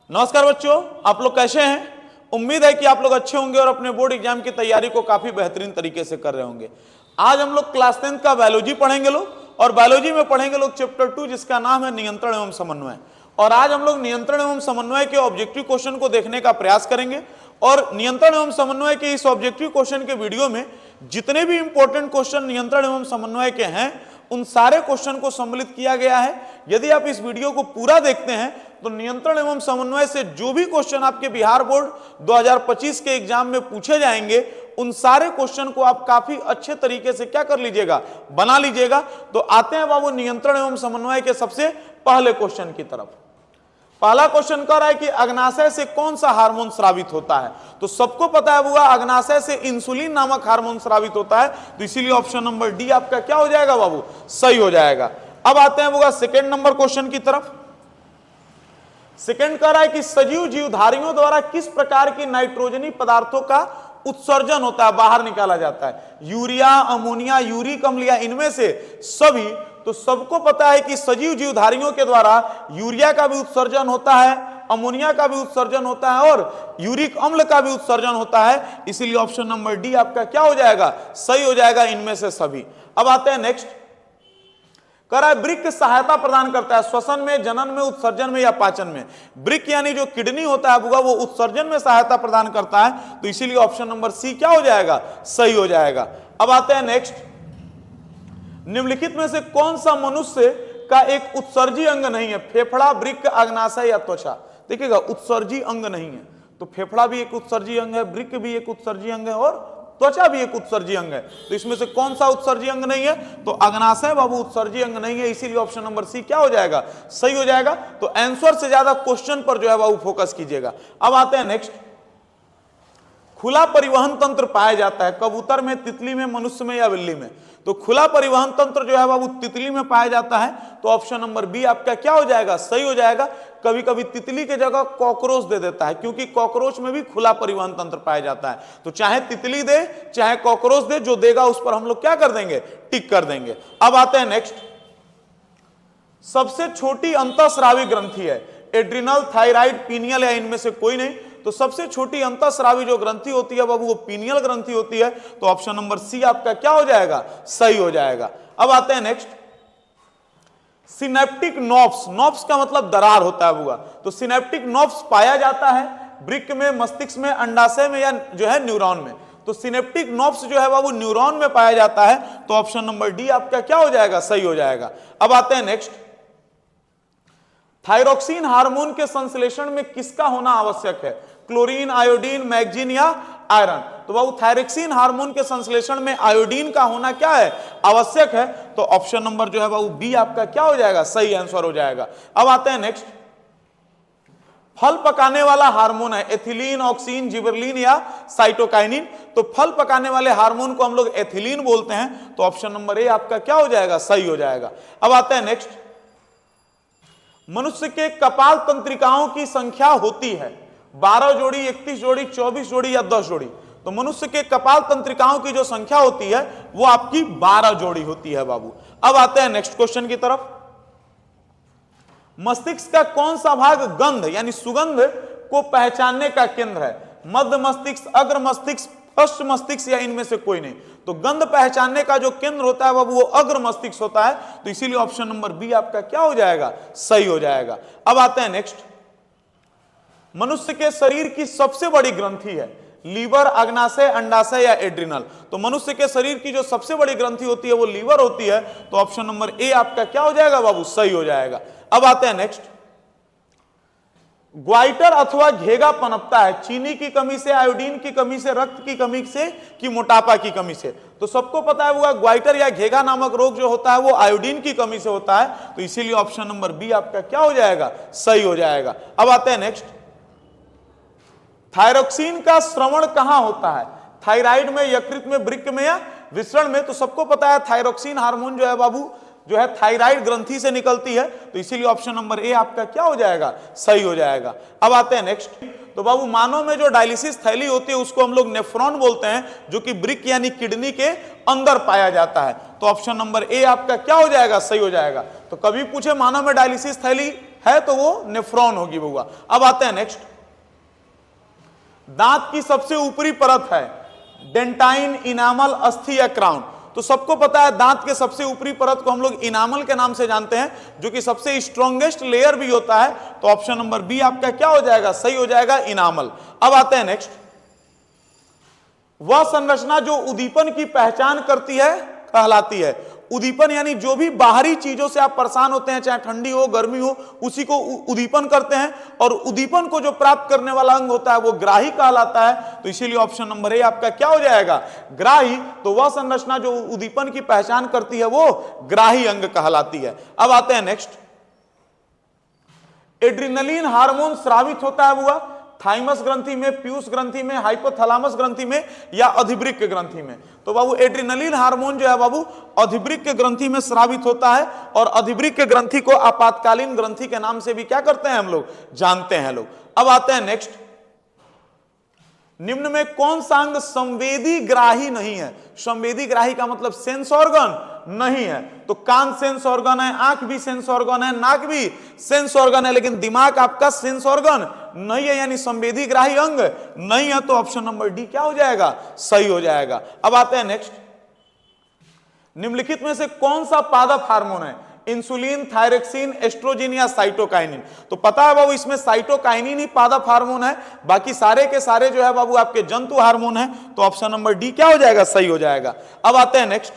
नमस्कार बच्चों, आप लोग कैसे हैं। उम्मीद है कि आप लोग अच्छे होंगे और अपने बोर्ड एग्जाम की तैयारी को काफी बेहतरीन तरीके से कर रहे होंगे। आज हम लोग क्लास 10 का बायोलॉजी पढ़ेंगे लोग, और बायोलॉजी में पढ़ेंगे लोग चैप्टर 2 जिसका नाम है नियंत्रण एवं समन्वय। और आज हम लोग नियंत्रण एवं समन्वय के ऑब्जेक्टिव क्वेश्चन को देखने का प्रयास करेंगे। और नियंत्रण एवं समन्वय के इस ऑब्जेक्टिव क्वेश्चन के वीडियो में जितने भी इंपॉर्टेंट क्वेश्चन नियंत्रण एवं समन्वय के हैं उन सारे क्वेश्चन को सम्मिलित किया गया है। यदि आप इस वीडियो को पूरा देखते हैं तो नियंत्रण एवं समन्वय से जो भी क्वेश्चन आपके बिहार बोर्ड 2025 के एग्जाम में पूछे जाएंगे उन सारे क्वेश्चन को आप काफी अच्छे तरीके से क्या कर लीजिएगा, बना लीजिएगा। तो आते हैं बाबू नियंत्रण एवं समन्वय के सबसे पहले क्वेश्चन की तरफ। पहला क्वेश्चन कह रहा है कि अग्नाशय से कौन सा हार्मोन स्रावित होता है। तो सबको पता है बुआ, अग्नाशय से इंसुलिन नामक हार्मोन स्रावित होता है। तो इसीलिए ऑप्शन नंबर डी आपका क्या हो जाएगा बाबू, सही हो जाएगा। अब आते हैं बुआ सेकेंड नंबर क्वेश्चन की तरफ। सेकेंड कह रहा है कि सजीव जीवधारियों द्वारा किस प्रकार की नाइट्रोजनी पदार्थों का उत्सर्जन होता है, बाहर निकाला जाता है। यूरिया, अमोनिया, यूरिक अम्ल या इनमें से सभी। तो सबको पता है कि सजीव जीवधारियों के द्वारा यूरिया का भी उत्सर्जन होता है, अमोनिया का भी उत्सर्जन होता है और यूरिक अम्ल का भी उत्सर्जन होता है। इसीलिए ऑप्शन नंबर डी आपका क्या हो जाएगा, सही हो जाएगा, इनमें से सभी। अब आते हैं नेक्स्ट। कह रहा है वृक्क सहायता प्रदान करता है श्वसन में, जनन में, उत्सर्जन में या पाचन में। वृक्क यानी जो किडनी होता है वो उत्सर्जन में सहायता प्रदान करता है। तो इसीलिए ऑप्शन नंबर सी क्या हो जाएगा, सही हो जाएगा। अब आते हैं नेक्स्ट। निम्नलिखित में से कौन सा मनुष्य का एक उत्सर्जी अंग नहीं है। फेफड़ा, वृक्क, अग्नाशय या त्वचा। देखिएगा उत्सर्जी अंग नहीं है तो फेफड़ा भी एक उत्सर्जी अंग है, वृक्क भी एक उत्सर्जी अंग है और त्वचा भी एक उत्सर्जी अंग है। तो इसमें से कौन सा उत्सर्जी अंग नहीं है, तो अग्नाशय बाबू उत्सर्जी अंग नहीं है। इसीलिए ऑप्शन नंबर सी क्या हो जाएगा, सही हो जाएगा। तो आंसर से ज्यादा क्वेश्चन पर जो है बाबू फोकस कीजिएगा। अब आते हैं नेक्स्ट। खुला परिवहन तंत्र पाया जाता है कबूतर में, तितली में, मनुष्य में या बिल्ली में। तो खुला परिवहन तंत्र जो है बाबू तितली में पाया जाता है। तो ऑप्शन नंबर बी आपका क्या हो जाएगा, सही हो जाएगा। कभी कभी तितली के जगह कॉकरोच दे देता है क्योंकि कॉकरोच में भी खुला परिवहन तंत्र पाया जाता है। तो चाहे तितली दे चाहे कॉकरोच दे, जो देगा उस पर हम लोग क्या कर देंगे, टिक कर देंगे। अब आते हैं नेक्स्ट। सबसे छोटी अंतःस्रावी ग्रंथि है एड्रिनल, थायराइड, पीनियल या इनमें से कोई नहीं। तो सबसे छोटी अंतःस्रावी जो ग्रंथि होती है बाबू वो पीनियल ग्रंथि होती है। तो ऑप्शन नंबर सी आपका क्या हो जाएगा, सही हो जाएगा। अब आते हैं नेक्स्ट। सिनेप्टिक नॉब्स, नॉब्स का मतलब दरार होता है बुआ। तो सिनेप्टिक नॉब्स पाया जाता है वृक्क में, मस्तिष्क में, अंडाशय में या जो है न्यूरॉन में। तो सिनेप्टिक नॉब्स जो है बाबू न्यूरॉन में पाया जाता है। तो ऑप्शन नंबर डी आपका क्या हो जाएगा, सही हो जाएगा। अब आते हैं नेक्स्ट। थायरोक्सिन हार्मोन के संश्लेषण में किसका होना आवश्यक है, क्लोरीन, आयोडीन, मैग्जीन या आयरन। तो बाबू थायरोक्सिन हार्मोन के संश्लेषण में आयोडीन का होना क्या है, आवश्यक है। तो ऑप्शन नंबर जो है बाबू बी आपका क्या हो जाएगा, सही आंसर हो जाएगा। अब आते हैं नेक्स्ट। फल पकाने वाला हार्मोन है एथिलीन, ऑक्सीन, जिबरलिन या साइटोकाइनिन। तो फल पकाने वाले हार्मोन को हम लोग एथिलीन बोलते हैं। तो ऑप्शन नंबर ए आपका क्या हो जाएगा, सही हो जाएगा। अब आते हैं नेक्स्ट। मनुष्य के कपाल तंत्रिकाओं की संख्या होती है 12 जोड़ी, 31 जोड़ी, 24 जोड़ी या 10 जोड़ी। तो मनुष्य के कपाल तंत्रिकाओं की जो संख्या होती है वो आपकी 12 जोड़ी होती है बाबू। अब आते हैं नेक्स्ट क्वेश्चन की तरफ। मस्तिष्क का कौन सा भाग गंध यानी सुगंध को पहचानने का केंद्र है, मध्य मस्तिष्क, अग्र मस्तिष्क, पश्च मस्तिष्क या इनमें से कोई नहीं। तो गंध पहचानने का जो केंद्र होता है बाबू वो अग्र मस्तिष्क होता है। तो इसीलिए ऑप्शन नंबर बी आपका क्या हो जाएगा, सही हो जाएगा। अब आते हैं नेक्स्ट। मनुष्य के शरीर की सबसे बड़ी ग्रंथि है लीवर, अग्नाशय, अंडाशय या एड्रिनल। तो मनुष्य के शरीर की जो सबसे बड़ी ग्रंथि होती है वो लीवर होती है। तो ऑप्शन नंबर ए आपका क्या हो जाएगा बाबू, सही हो जाएगा। अब आते हैं नेक्स्ट। ग्वाइटर अथवा घेगा पनपता है चीनी की कमी से, आयोडीन की कमी से, रक्त की कमी से कि मोटापा की कमी से। तो सबको पता है वो ग्वाइटर या घेगा नामक रोग जो होता है वो आयोडीन की कमी से होता है। तो इसीलिए ऑप्शन नंबर बी आपका क्या हो जाएगा, सही हो जाएगा। अब आते हैं नेक्स्ट। थायरोक्सिन का श्रवण कहां होता है, थायराइड में, यकृत में, वृक्क में या विसरण में। तो सबको पता है थायरोक्सिन हार्मोन जो है बाबू जो है थायराइड ग्रंथि से निकलती है। तो इसीलिए ऑप्शन नंबर ए आपका क्या हो जाएगा, सही हो जाएगा। अब आते हैं नेक्स्ट। तो बाबू मानव में जो डायलिसिस थैली होती है उसको हम लोग नेफ्रॉन बोलते हैं, जो कि वृक्क यानी किडनी के अंदर पाया जाता है। तो ऑप्शन नंबर ए आपका क्या हो जाएगा, सही हो जाएगा। तो कभी पूछे मानव में डायलिसिस थैली है तो वो नेफ्रॉन होगी बउआ। अब आते हैं नेक्स्ट, दांत की सबसे ऊपरी परत है डेंटाइन, इनामल, अस्थि या क्राउन। तो सबको पता है दांत के सबसे ऊपरी परत को हम लोग इनामल के नाम से जानते हैं, जो कि सबसे स्ट्रॉन्गेस्ट लेयर भी होता है। तो ऑप्शन नंबर बी आपका क्या हो जाएगा, सही हो जाएगा, इनामल। अब आते हैं नेक्स्ट, वह संरचना जो उद्दीपन की पहचान करती है कहलाती है। उद्दीपन यानी जो भी बाहरी चीजों से आप परेशान होते हैं, चाहे ठंडी हो गर्मी हो, उसी को उद्दीपन करते हैं, और उद्दीपन को जो प्राप्त करने वाला अंग होता है वो ग्राही कहलाता है। तो इसीलिए ऑप्शन नंबर ए आपका क्या हो जाएगा, ग्राही। तो वह संरचना जो उद्दीपन की पहचान करती है वो ग्राही अंग कहलाती है। अब आते हैं नेक्स्ट, एड्रिनलिन हार्मोन स्रावित होता है हुआ थाइमस ग्रंथि में, पीयूष ग्रंथि में, हाइपोथैलेमस ग्रंथि में या अधिवृक्क ग्रंथि में। तो बाबू एड्रिनलिन हार्मोन जो है बाबू अधिवृक्क ग्रंथि में स्रावित होता है, और अधिवृक्क ग्रंथि को आपातकालीन ग्रंथि के नाम से भी क्या करते हैं हम लोग, जानते हैं लोग। अब आते हैं नेक्स्ट, निम्न में कौन सा अंग संवेदी ग्राही नहीं है। संवेदी ग्राही का मतलब सेंस ऑर्गन नहीं है। तो कान सेंस ऑर्गन है, आंख भी सेंस ऑर्गन है, नाक भी सेंस ऑर्गन है, लेकिन दिमाग आपका सेंस ऑर्गन नहीं है, यानी संवेदी ग्राही अंग नहीं है। तो ऑप्शन नंबर डी क्या हो जाएगा, सही हो जाएगा। अब आते हैं नेक्स्ट, निम्नलिखित में से कौन सा पादप हार्मोन है, इंसुलिन, थायरोक्सिन, एस्ट्रोजन या साइटोकाइनिन। तो पता है बाबू इसमें साइटोकाइनिन ही पादप हार्मोन है, बाकी सारे के सारे जो है बाबू आपके जंतु हार्मोन है। तो ऑप्शन नंबर डी क्या हो जाएगा, सही हो जाएगा। अब आते हैं नेक्स्ट,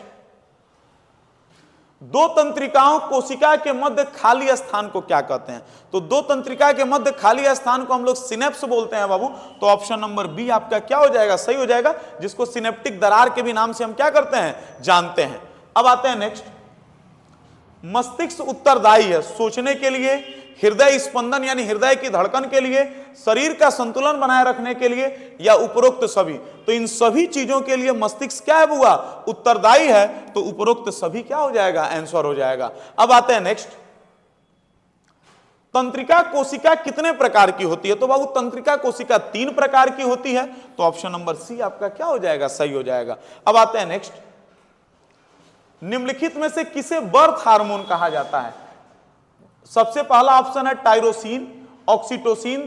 दो तंत्रिकाओं कोशिका के मध्य खाली स्थान को क्या कहते हैं। तो दो तंत्रिका के मध्य खाली स्थान को हम लोग सिनेप्स बोलते हैं बाबू। तो ऑप्शन नंबर बी आपका क्या हो जाएगा, सही हो जाएगा, जिसको सिनेप्टिक दरार के भी नाम से हम क्या करते हैं, जानते हैं। अब आते हैं नेक्स्ट, मस्तिष्क उत्तरदायी है सोचने के लिए, हृदय स्पंदन यानी हृदय की धड़कन के लिए, शरीर का संतुलन बनाए रखने के लिए, या उपरोक्त सभी। तो इन सभी चीजों के लिए मस्तिष्क क्या है बुआ, उत्तरदायी है। तो उपरोक्त सभी क्या हो जाएगा, आंसर हो जाएगा। अब आते हैं नेक्स्ट, तंत्रिका कोशिका कितने प्रकार की होती है। तो बाबू तंत्रिका कोशिका 3 प्रकार की होती है। तो ऑप्शन नंबर सी आपका क्या हो जाएगा, सही हो जाएगा। अब आते हैं नेक्स्ट, निम्नलिखित में से किसे बर्थ हार्मोन कहा जाता है। सबसे पहला ऑप्शन है टायरोसिन, ऑक्सीटोसिन,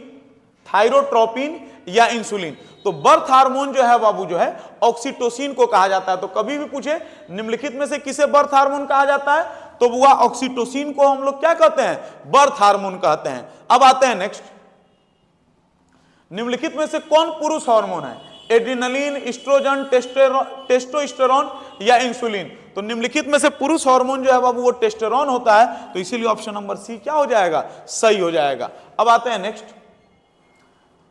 थायरोट्रोपिन या इंसुलिन। तो बर्थ हार्मोन जो है बाबू जो है ऑक्सीटोसिन को कहा जाता है। तो कभी भी पूछे निम्नलिखित में से किसे बर्थ हार्मोन कहा जाता है, तो बुआ ऑक्सीटोसिन को हम लोग क्या कहते हैं, बर्थ हार्मोन कहते हैं। अब आते हैं नेक्स्ट, निम्नलिखित में से कौन पुरुष हार्मोन है, एड्रिनलिन, एस्ट्रोजन, टेस्टोस्टेरोन या इंसुलिन। तो निम्नलिखित में से पुरुष हार्मोन जो है बाबू वो टेस्टोस्टेरोन होता है। तो इसीलिए ऑप्शन नंबर सी क्या हो जाएगा, सही हो जाएगा। अब आते हैं नेक्स्ट,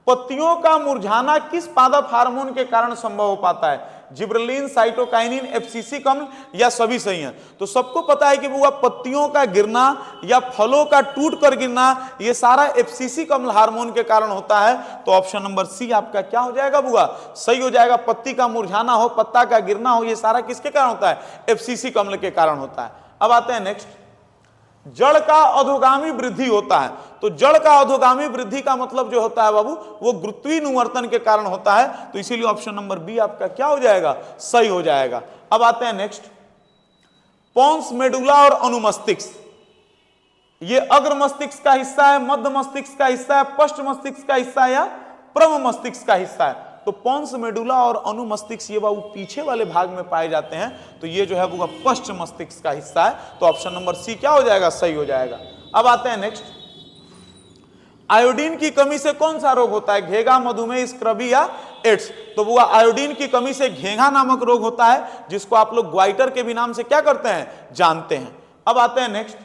पत्तियों का मुरझाना किस पादप हार्मोन के कारण संभव हो पाता है, जिब्रेलिन, साइटोकाइनिन, एफसीसी कम्ल या सभी सही हैं। तो सबको पता है कि वो पत्तियों का गिरना या फलों का टूट कर गिरना ये सारा एफसीसी कम्ल हार्मोन के कारण होता है। तो ऑप्शन नंबर सी आपका क्या हो जाएगा बुआ, सही हो जाएगा। पत्ती का मुरझाना हो, पत्ता का गिरना हो, ये सारा किसके कारण होता है, एफसीसी कम्ल के कारण होता है। अब आते हैं नेक्स्ट, जड़ का अधोगामी वृद्धि होता है। तो जड़ का अधोगामी वृद्धि का मतलब जो होता है बाबू वो गुरुत्वाकर्षण के कारण होता है। तो इसीलिए ऑप्शन नंबर बी आपका क्या हो जाएगा, सही हो जाएगा। अब आते हैं नेक्स्ट, पोन्स मेडुला और अनुमस्तिष्क, ये अग्र मस्तिष्क का हिस्सा है, मध्य मस्तिष्क का हिस्सा है, पश्च मस्तिष्क का हिस्सा है या प्रम मस्तिष्क का हिस्सा है। तो पोन्स मेडुला और अनुमस्तिष्क ये बाबू पीछे वाले भाग में पाए जाते हैं। तो ये जो है वो पश्च मस्तिष्क का हिस्सा है। तो ऑप्शन नंबर सी क्या हो जाएगा, सही हो जाएगा। अब आते हैं नेक्स्ट, आयोडीन की कमी से कौन सा रोग होता है, घेंघा, मधुमेह, स्क्रबी या एड्स। तो वो आयोडीन की कमी से घेंघा नामक रोग होता है, जिसको आप लोग ग्वाइटर के भी नाम से क्या करते हैं, जानते हैं। अब आते हैं नेक्स्ट,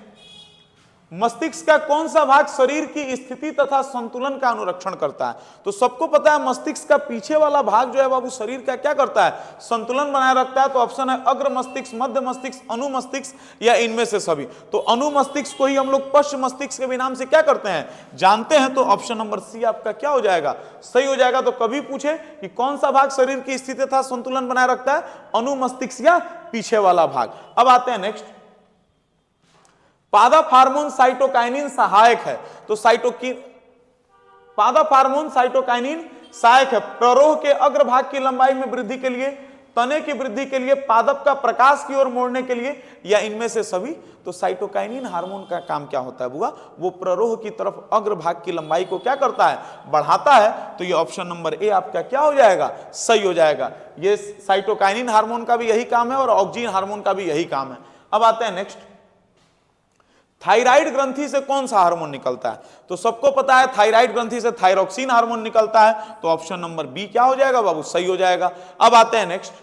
मस्तिष्क का कौन सा भाग शरीर की स्थिति तथा संतुलन का अनुरक्षण करता है। तो सबको पता है मस्तिष्क का पीछे वाला भाग जो है बाबू शरीर का क्या करता है, संतुलन बनाए रखता है। तो ऑप्शन है अग्र मस्तिष्क, मध्य मस्तिष्क, अनुमस्तिष्क या इनमें से सभी। तो अनुमस्तिष्क को ही हम लोग पश्च मस्तिष्क के भी नाम से क्या करते हैं, जानते हैं। तो ऑप्शन नंबर सी आपका क्या हो जाएगा, सही हो जाएगा। तो कभी पूछे कि कौन सा भाग शरीर की स्थिति तथा संतुलन बनाए रखता है, अनुमस्तिष्क या पीछे वाला भाग। अब आते हैं नेक्स्ट, पादप हार्मोन साइटोकाइनिन सहायक है। तो पादप हार्मोन साइटोकाइनिन सहायक है प्ररोह के अग्रभाग की लंबाई में वृद्धि के लिए, तने की वृद्धि के लिए, पादप का प्रकाश की ओर मोड़ने के लिए, या इनमें से सभी? तो साइटोकाइनिन हार्मोन का काम क्या होता है बुआ? वो प्ररोह की तरफ अग्रभाग की लंबाई को क्या करता है? बढ़ाता है। तो ये ऑप्शन नंबर ए आपका क्या हो जाएगा? सही हो जाएगा। ये साइटोकाइनिन हार्मोन का भी यही काम है और ऑक्सिन हार्मोन का भी यही काम है। अब आते हैं नेक्स्ट, थायराइड ग्रंथि से कौन सा हार्मोन निकलता है? तो सबको पता है थायराइड ग्रंथि से थायरोक्सिन हार्मोन निकलता है, तो ऑप्शन नंबर बी क्या हो जाएगा बाबू? सही हो जाएगा। अब आते हैं नेक्स्ट,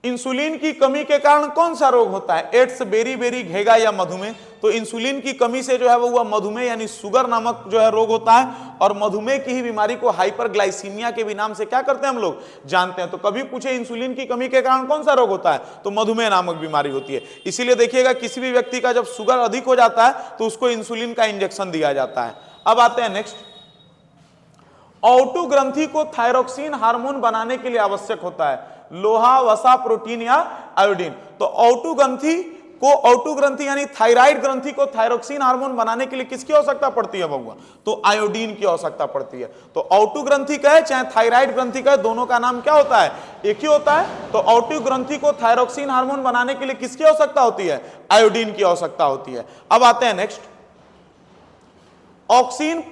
इंसुलिन की कमी के कारण कौन सा रोग होता है? एड्स, बेरी घेगा या मधुमेह? तो इंसुलिन की कमी से जो है वो मधुमेह यानी शुगर नामक जो है रोग होता है, और मधुमेह की ही बीमारी को हाइपरग्लाइसीमिया के भी नाम से क्या करते हैं हम लोग? जानते हैं। तो कभी पूछे इंसुलिन की कमी के कारण कौन सा रोग होता है? तो मधुमेह नामक बीमारी होती है। इसीलिए देखिएगा किसी भी व्यक्ति का जब शुगर अधिक हो जाता है तो उसको इंसुलिन का इंजेक्शन दिया जाता है। अब आते हैं नेक्स्ट, ऑटो ग्रंथि को थायरोक्सिन हार्मोन बनाने के लिए आवश्यक होता है लोहा, वसा, प्रोटीन या आयोडीन? तो ऑटो ग्रंथि यानी थायराइड ग्रंथि को थायरोक्सिन हार्मोन बनाने के लिए किसकी आवश्यकता पड़ती है बबुआ? तो आयोडीन की आवश्यकता पड़ती है। तो ऑटो ग्रंथि का है चाहे थायराइड ग्रंथि का है, दोनों का नाम क्या होता है? एक ही होता है। तो ऑटो ग्रंथि को थायरोक्सिन हार्मोन बनाने के लिए किसकी आवश्यकता होती है? आयोडीन की आवश्यकता होती है। अब आते हैं नेक्स्ट, ऑक्सीन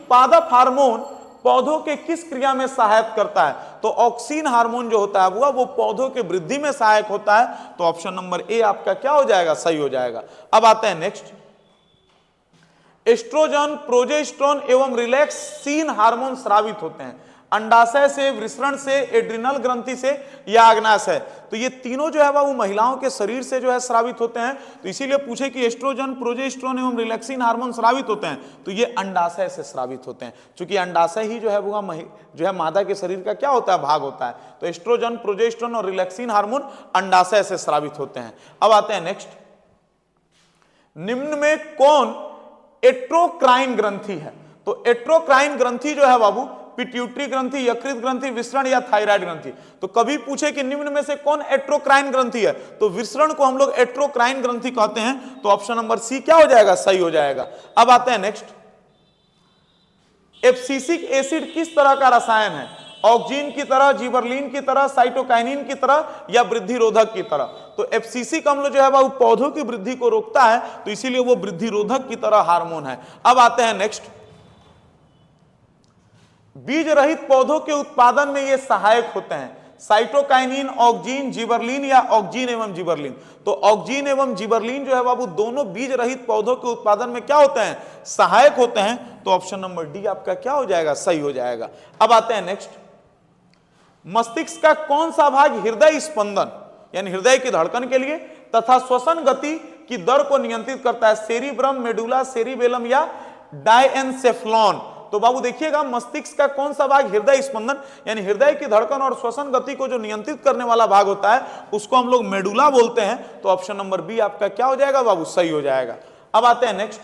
पादप हार्मोन पौधों के किस क्रिया में सहायता करता है? तो ऑक्सीन हार्मोन जो होता है वो पौधों के वृद्धि में सहायक होता है। तो ऑप्शन नंबर ए आपका क्या हो जाएगा? सही हो जाएगा। अब आते हैं नेक्स्ट, एस्ट्रोजन, प्रोजेस्टेरोन एवं रिलैक्सिन हार्मोन स्रावित होते हैं अंडाशय से, वृषण से, एड्रिनल ग्रंथि से या अग्नाशय? तो ये तीनों जो है वो महिलाओं के शरीर से जो है स्रावित होते हैं। तो इसीलिए पूछे कि एस्ट्रोजन, प्रोजेस्टेरोन एवं रिलैक्सिन हार्मोन स्रावित होते हैं, तो ये अंडाशय से स्रावित होते हैं, क्योंकि अंडाशय ही जो है वो जो है मादा के शरीर का क्या होता है? भाग होता है। तो एस्ट्रोजन, प्रोजेस्टेरोन और रिलैक्सिन हार्मोन अंडाशय से स्रावित होते हैं। अब आते हैं नेक्स्ट, निम्न में कौन एट्रोक्राइन ग्रंथि है? तो एट्रोक्राइन ग्रंथि जो है बाबू पिट्यूटरी ग्रंथि, यकृत ग्रंथि, विसरण या थायराइड ग्रंथि? तो कभी पूछे कि निम्न में से कौन एट्रोक्राइन ग्रंथि है? तो विसरण को हम लोग एट्रोक्राइन ग्रंथि कहते हैं। तो ऑप्शन नंबर सी क्या हो जाएगा? सही हो जाएगा। अब आते हैं नेक्स्ट, एब्सिसिक एसिड किस तरह का रसायन है? ऑक्सिन की तरह, जिबरलिन की तरह, साइटोकाइनिन की तरह या वृद्धि रोधक की तरह? तो एब्सिसिक अम्ल जो है वह पौधों की वृद्धि को रोकता है, तो इसीलिए वो वृद्धि रोधक की तरह हार्मोन है। अब आते हैं नेक्स्ट, बीज रहित पौधों के उत्पादन में ये सहायक होते हैं साइटोकाइनिन, ऑक्सिन, जिबरलिन या ऑक्सिन एवं जिबरलिन? तो ऑक्सिन एवं जिबरलिन जो है बाबू दोनों बीज रहित पौधों के उत्पादन में क्या होते हैं? सहायक होते हैं। तो ऑप्शन नंबर डी आपका क्या हो जाएगा? सही हो जाएगा। अब आते हैं नेक्स्ट, मस्तिष्क का कौन सा भाग हृदय स्पंदन यानी हृदय की धड़कन के लिए तथा श्वसन गति की दर को नियंत्रित करता है? सेरिब्रम, मेडुला, सेरिबेलम या डायएन्सेफ्लॉन? तो बाबू देखिएगा, मस्तिष्क का कौन सा भाग हृदय स्पंदन यानी हृदय की धड़कन और श्वसन गति को जो नियंत्रित करने वाला भाग होता है उसको हम लोग मेडुला बोलते हैं। तो ऑप्शन नंबर बी आपका क्या हो जाएगा बाबू? सही हो जाएगा। अब आते हैं नेक्स्ट,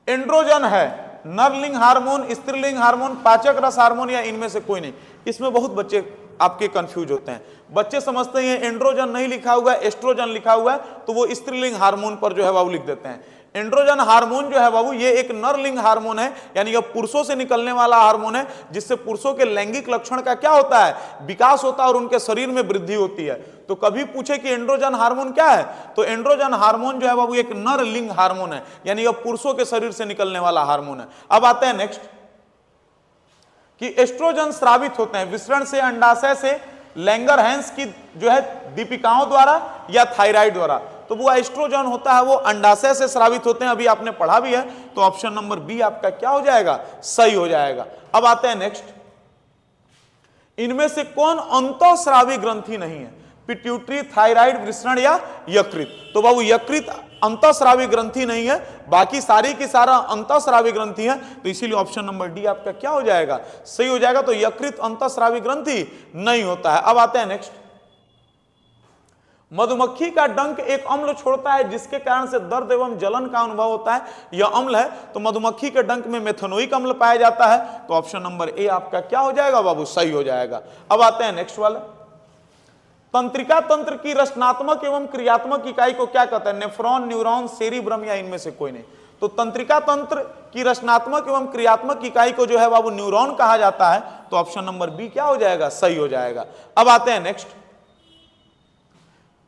एंड्रोजन है नरलिंग हार्मोन, स्त्रीलिंग हार्मोन, पाचक रस हार्मोन या इनमें से कोई नहीं? इसमें बहुत बच्चे आपके कंफ्यूज होते हैं। बच्चे समझते हैं एंड्रोजन नहीं लिखा हुआ है, एस्ट्रोजन लिखा हुआ है, तो वो स्त्रीलिंग हार्मोन पर जो है बाबू लिख देते हैं। एंड्रोजन हार्मोन जो है बाबू ये एक नरलिंग हार्मोन है, यानी यह पुरुषों से निकलने वाला हार्मोन है, जिससे पुरुषों के लैंगिक लक्षण का क्या होता है? विकास होता है और उनके शरीर में वृद्धि होती है। तो कभी पूछे कि एंड्रोजन हार्मोन क्या है? तो एंड्रोजन हार्मोन जो है बाबू एक नरलिंग हार्मोन है, यानी यह पुरुषों के शरीर से निकलने वाला हार्मोन है। अब आते हैं नेक्स्ट, कि एस्ट्रोजन स्रावित होते हैं विसरण से, अंडाशय से, लैंगरहैंस की जो है दीपिकाओं द्वारा या थायराइड द्वारा? तो वो एस्ट्रोजन होता है वो अंडाशय से स्रावित होते हैं, अभी आपने पढ़ा भी है। तो ऑप्शन नंबर बी आपका क्या हो जाएगा? सही हो जाएगा। अब आते हैं नेक्स्ट, इनमें से कौन अंतःस्रावी ग्रंथि नहीं है? पिट्यूटरी, थायराइड, वृषण या यकृत? तो बाबू यकृत अंतःस्रावी ग्रंथि नहीं है, बाकी सारी की सारा अंतःस्रावी ग्रंथि है। तो इसीलिए ऑप्शन नंबर डी आपका क्या हो जाएगा? सही हो जाएगा। तो यकृत अंतःस्रावी ग्रंथि नहीं होता है। अब आते हैं नेक्स्ट, मधुमक्खी का डंक एक अम्ल छोड़ता है जिसके कारण से दर्द एवं जलन का अनुभव होता है, यह अम्ल है। तो मधुमक्खी के डंक में मेथनोइक अम्ल पाया जाता है। तो ऑप्शन नंबर ए आपका क्या हो जाएगा बाबू? सही हो जाएगा। अब आते हैं नेक्स्ट वाला, तंत्रिका तंत्र की रचनात्मक एवं क्रियात्मक इकाई को क्या कहते हैं? नेफ्रॉन, न्यूरॉन, सेरिब्रम या इनमें से कोई नहीं? तो तो तंत्रिका तंत्र की रचनात्मक एवं क्रियात्मक इकाई को जो है बाबू न्यूरॉन कहा जाता है। तो ऑप्शन नंबर बी क्या हो जाएगा, सही हो जाएगा। अब आते हैं नेक्स्ट,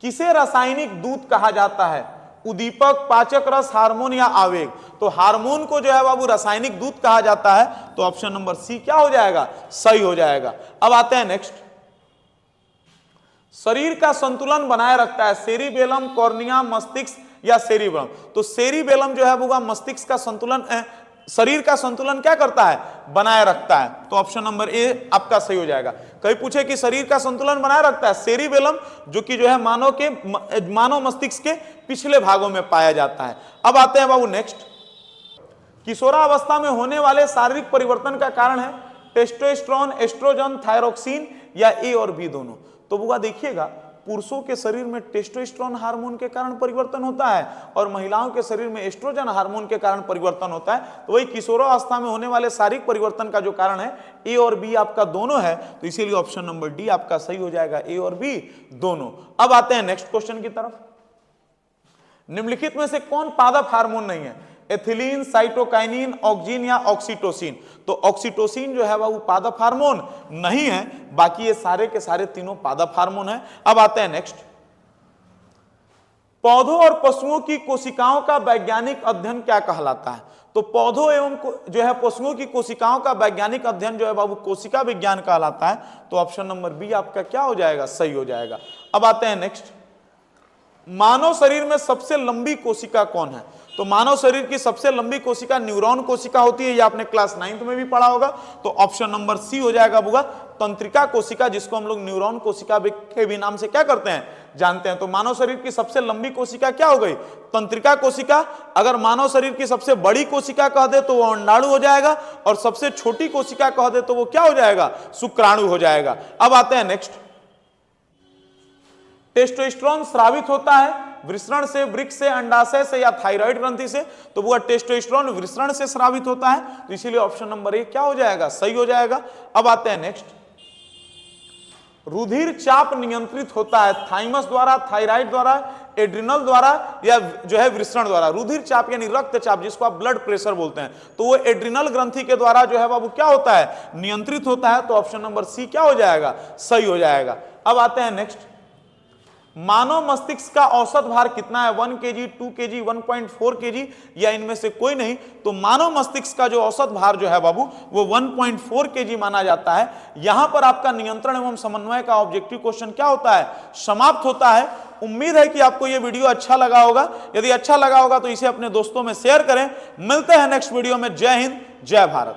किसे रासायनिक दूत कहा जाता है, उदीपक, पाचक रस, हार्मोन या आवेग। तो हार्मोन को जो है बाबू रासायनिक दूत कहा जाता है। तो ऑप्शन नंबर सी क्या हो जाएगा, सही हो जाएगा। अब आते हैं नेक्स्ट, शरीर का संतुलन बनाए रखता है सेरिबेलम, कॉर्निया, मस्तिष्क या सेरिब्रम। तो सेरिबेलम जो है वो मस्तिष्क का संतुलन, शरीर का संतुलन क्या करता है, बनाए रखता है। तो ऑप्शन नंबर ए आपका सही हो जाएगा। कहीं पूछे कि शरीर का संतुलन बनाए रखता है सेरिबेलम, जो कि जो है मानव मस्तिष्क के पिछले भागों में पाया जाता है। अब आते हैं बाबू नेक्स्ट, किशोरावस्था में होने वाले शारीरिक परिवर्तन का कारण है टेस्टोस्टेरोन, एस्ट्रोजन, थायरोक्सिन या ए और बी दोनों। तो बुआ देखिएगा, पुरुषों के शरीर में टेस्टोस्टेरोन हार्मोन के कारण परिवर्तन होता है और महिलाओं के शरीर में एस्ट्रोजन हार्मोन के कारण परिवर्तन होता है। तो वही किशोरावस्था में होने वाले शारीरिक परिवर्तन का जो कारण है ए और बी आपका दोनों है। तो इसीलिए ऑप्शन नंबर डी आपका सही हो जाएगा, ए और बी दोनों। अब आते हैं नेक्स्ट क्वेश्चन की तरफ, निम्नलिखित में से कौन पादप हार्मोन नहीं है, एथिलीन, साइटोकाइनिन, ऑक्सिन या ऑक्सीटोसिन। तो ऑक्सीटोसिन जो है वो पादप हार्मोन नहीं है, बाकी ये सारे के सारे तीनों पादप हार्मोन है। अब आते हैं नेक्स्ट, पौधों और पशुओं की कोशिकाओं का वैज्ञानिक अध्ययन क्या कहलाता है। तो पौधों एवं जो है पशुओं की कोशिकाओं का वैज्ञानिक अध्ययन जो है बाबू कोशिका विज्ञान कहलाता है। तो ऑप्शन नंबर बी आपका क्या हो जाएगा, सही हो जाएगा। अब आते हैं नेक्स्ट, मानव शरीर में सबसे लंबी कोशिका कौन है। तो मानव शरीर की सबसे लंबी कोशिका न्यूरॉन कोशिका होती है, ये आपने क्लास 9th में भी पढ़ा होगा। तो ऑप्शन नंबर सी हो जाएगा बुआ, तंत्रिका कोशिका, जिसको हम लोग न्यूरॉन कोशिका के भी नाम से क्या करते हैं, जानते हैं। तो मानव शरीर की सबसे लंबी कोशिका क्या हो गई, तंत्रिका कोशिका। अगर मानव शरीर की सबसे बड़ी कोशिका कह दे तो वो अंडाणु हो जाएगा, और सबसे छोटी कोशिका कह दे तो वो क्या हो जाएगा, शुक्राणु हो जाएगा। अब आते हैं नेक्स्ट, टेस्टोस्टेरोन स्रावित होता है वृषण से, वृक्क से, अंडाशय से या थायराइड ग्रंथि से। तो वो टेस्टोस्टेरोन वृषण से स्रावित होता है। तो इसीलिए ऑप्शन नंबर ए क्या हो जाएगा, सही हो जाएगा। अब आते हैं नेक्स्ट, रुधिर चाप नियंत्रित होता है थाइमस द्वारा, थायराइड द्वारा, एड्रिनल द्वारा या जो है वृषण द्वारा। रुधिर चाप यानी रक्तचाप, जिसको आप ब्लड प्रेशर बोलते हैं, तो वो एड्रिनल ग्रंथि के द्वारा जो है वो क्या होता है, नियंत्रित होता है। तो ऑप्शन नंबर सी क्या हो जाएगा, सही हो जाएगा। अब आते हैं नेक्स्ट, मानव मस्तिष्क का औसत भार कितना है, 1 kg, 2 kg, 1.4 kg या इनमें से कोई नहीं। तो मानव मस्तिष्क का जो औसत भार जो है बाबू वो 1.4 kg माना जाता है। यहां पर आपका नियंत्रण एवं समन्वय का ऑब्जेक्टिव क्वेश्चन क्या होता है, समाप्त होता है। उम्मीद है कि आपको ये वीडियो अच्छा लगा होगा। यदि अच्छा लगा होगा तो इसे अपने दोस्तों में शेयर करें। मिलते हैं नेक्स्ट वीडियो में। जय हिंद, जय भारत।